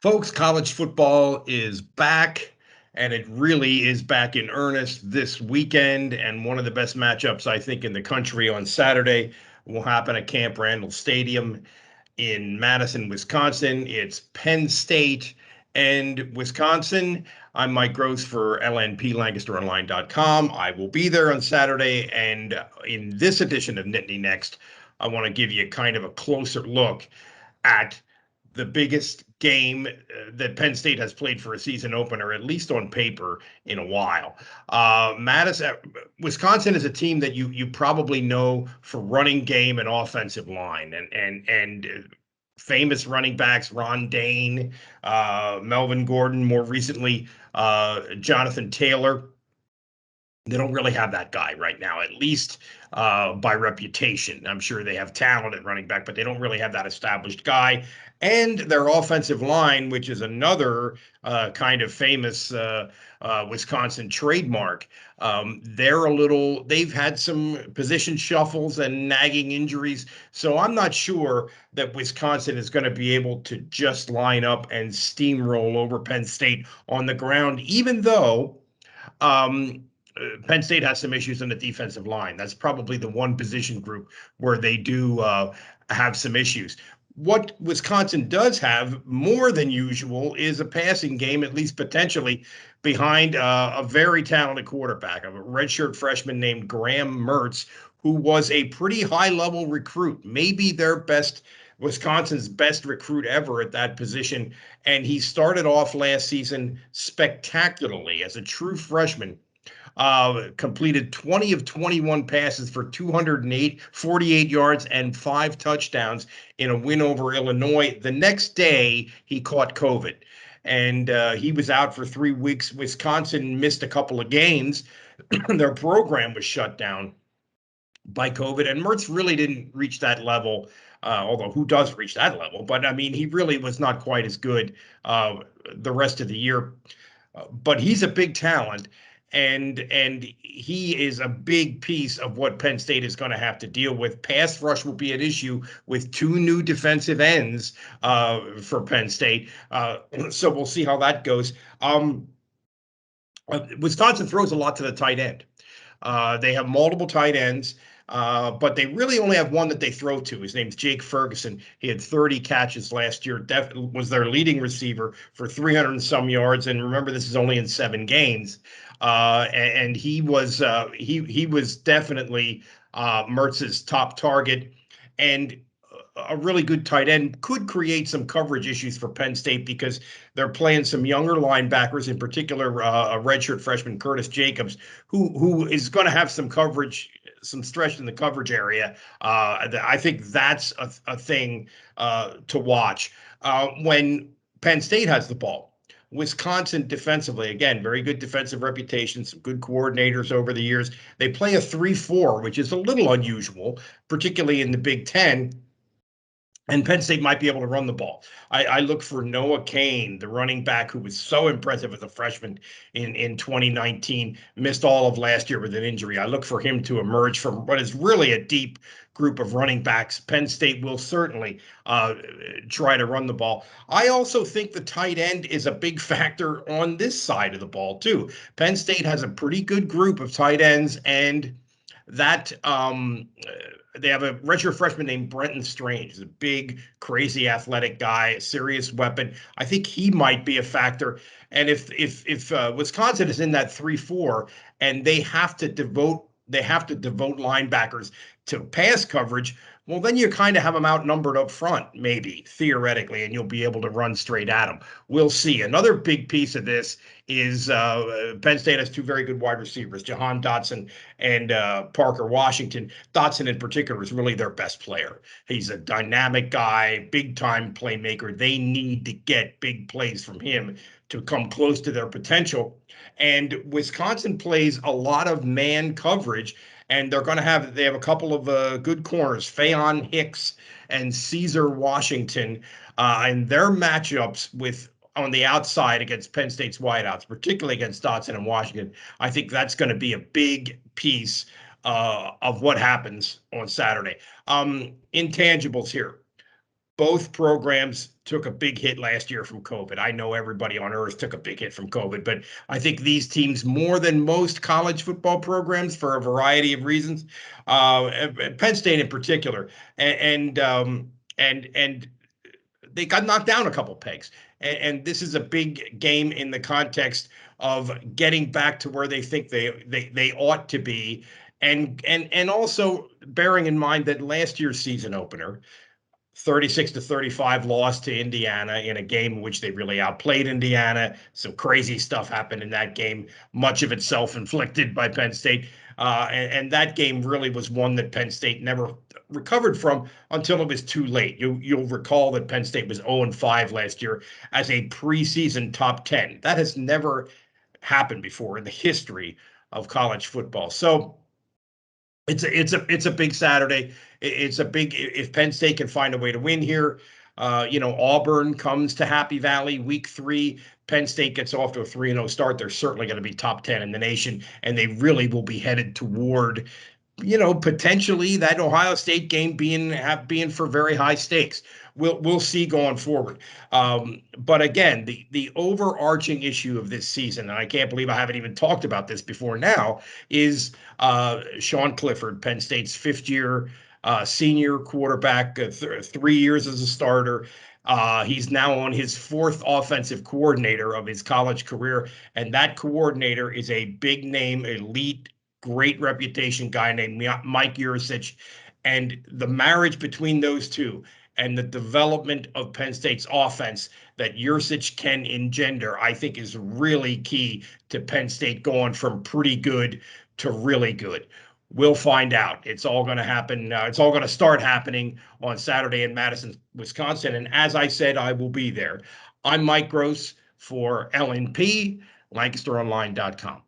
Folks, college football is back, and it really is back in earnest this weekend. And one of the best matchups, I think, in the country on Saturday will happen at Camp Randall Stadium in Madison, Wisconsin. It's Penn State and Wisconsin. I'm Mike Gross for LNP, LancasterOnline.com. I will be there on Saturday. And in this edition of Nittany Next, I want to give you kind of a closer look at the biggest game that Penn State has played for a season opener, at least on paper, in a while. Wisconsin is a team that you probably know for running game and offensive line, and famous running backs Ron Dane, Melvin Gordon, more recently Jonathan Taylor. They don't really have that guy right now, at least by reputation. I'm sure they have talent at running back, but they don't really have that established guy. And their offensive line, which is another kind of famous Wisconsin trademark, they've had some position shuffles and nagging injuries. So I'm not sure that Wisconsin is going to be able to just line up and steamroll over Penn State on the ground, even though Penn State has some issues in the defensive line. That's probably the one position group where they do have some issues. What Wisconsin does have more than usual is a passing game, at least potentially, behind a very talented quarterback, a redshirt freshman named Graham Mertz, who was a pretty high-level recruit, maybe Wisconsin's best recruit ever at that position. And he started off last season spectacularly as a true freshman. Completed 20 of 21 passes for 48 yards and 5 touchdowns in a win over Illinois. The next day, he caught COVID, and he was out for 3 weeks. Wisconsin missed a couple of games. Their program was shut down by COVID, and Mertz really didn't reach that level. Although who does reach that level? But I mean, he really was not quite as good the rest of the year. But he's a big talent, and he is a big piece of what Penn State is going to have to deal with. Pass rush will be an issue with 2 new defensive ends for Penn State. So we'll see how that goes. Wisconsin throws a lot to the tight end. They have multiple tight ends. But they really only have one that they throw to. His name's Jake Ferguson. He had 30 catches last year. Was their leading receiver for 300 and some yards. And remember, this is only in 7 games. And he was definitely Mertz's top target. And a really good tight end could create some coverage issues for Penn State because they're playing some younger linebackers, in particular a redshirt freshman Curtis Jacobs, who is going to have some stretch in the coverage area. I think that's a thing to watch when Penn State has the ball. Wisconsin defensively, again, very good defensive reputation, some good coordinators over the years. They play a 3-4, which is a little unusual, particularly in the Big Ten. And Penn State might be able to run the ball. I look for Noah Cain, the running back who was so impressive as a freshman in 2019, missed all of last year with an injury. I look for him to emerge from what is really a deep group of running backs. Penn State will certainly try to run the ball. I also think the tight end is a big factor on this side of the ball, too. Penn State has a pretty good group of tight ends, and that they have a redshirt freshman named Brenton Strange. He's a big, crazy, athletic guy, a serious weapon. I think he might be a factor. And if Wisconsin is in that 3-4 and they have to devote linebackers to pass coverage, well, then you kind of have them outnumbered up front, maybe, theoretically, and you'll be able to run straight at them. We'll see. Another big piece of this is Penn State has 2 very good wide receivers, Jahan Dotson and Parker Washington. Dotson, in particular, is really their best player. He's a dynamic guy, big-time playmaker. They need to get big plays from him to come close to their potential. And Wisconsin plays a lot of man coverage, and they have a couple of good corners, Faion Hicks and Caesar Washington, and their matchups on the outside against Penn State's wideouts, particularly against Dotson and Washington. I think that's going to be a big piece of what happens on Saturday. Intangibles here. both programs took a big hit last year from COVID. I know everybody on earth took a big hit from COVID, but I think these teams, more than most college football programs, for a variety of reasons, Penn State in particular, and they got knocked down a couple pegs. And this is a big game in the context of getting back to where they think they ought to be, and also bearing in mind that last year's season opener, 36-35 loss to Indiana in a game in which they really outplayed Indiana. Some crazy stuff happened in that game, much of it self-inflicted by Penn State. And that game really was one that Penn State never recovered from until it was too late. You'll recall that Penn State was 0-5 last year as a preseason top 10. That has never happened before in the history of college football. So it's a big Saturday. It's a big, if Penn State can find a way to win here. Auburn comes to Happy Valley week 3. Penn State gets off to a 3-0 start. They're certainly going to be top 10 in the nation, and they really will be headed toward, potentially that Ohio State game being for very high stakes. We'll see going forward. But again, the overarching issue of this season, and I can't believe I haven't even talked about this before now, is Sean Clifford, Penn State's fifth-year senior quarterback, 3 years as a starter. He's now on his 4th offensive coordinator of his college career, and that coordinator is a big-name, elite, great reputation guy named Mike Yurcich. And the marriage between those two and the development of Penn State's offense that Yurcich can engender, I think, is really key to Penn State going from pretty good to really good. We'll find out. It's all going to happen. It's all going to start happening on Saturday in Madison, Wisconsin. And as I said, I will be there. I'm Mike Gross for LNP, LancasterOnline.com.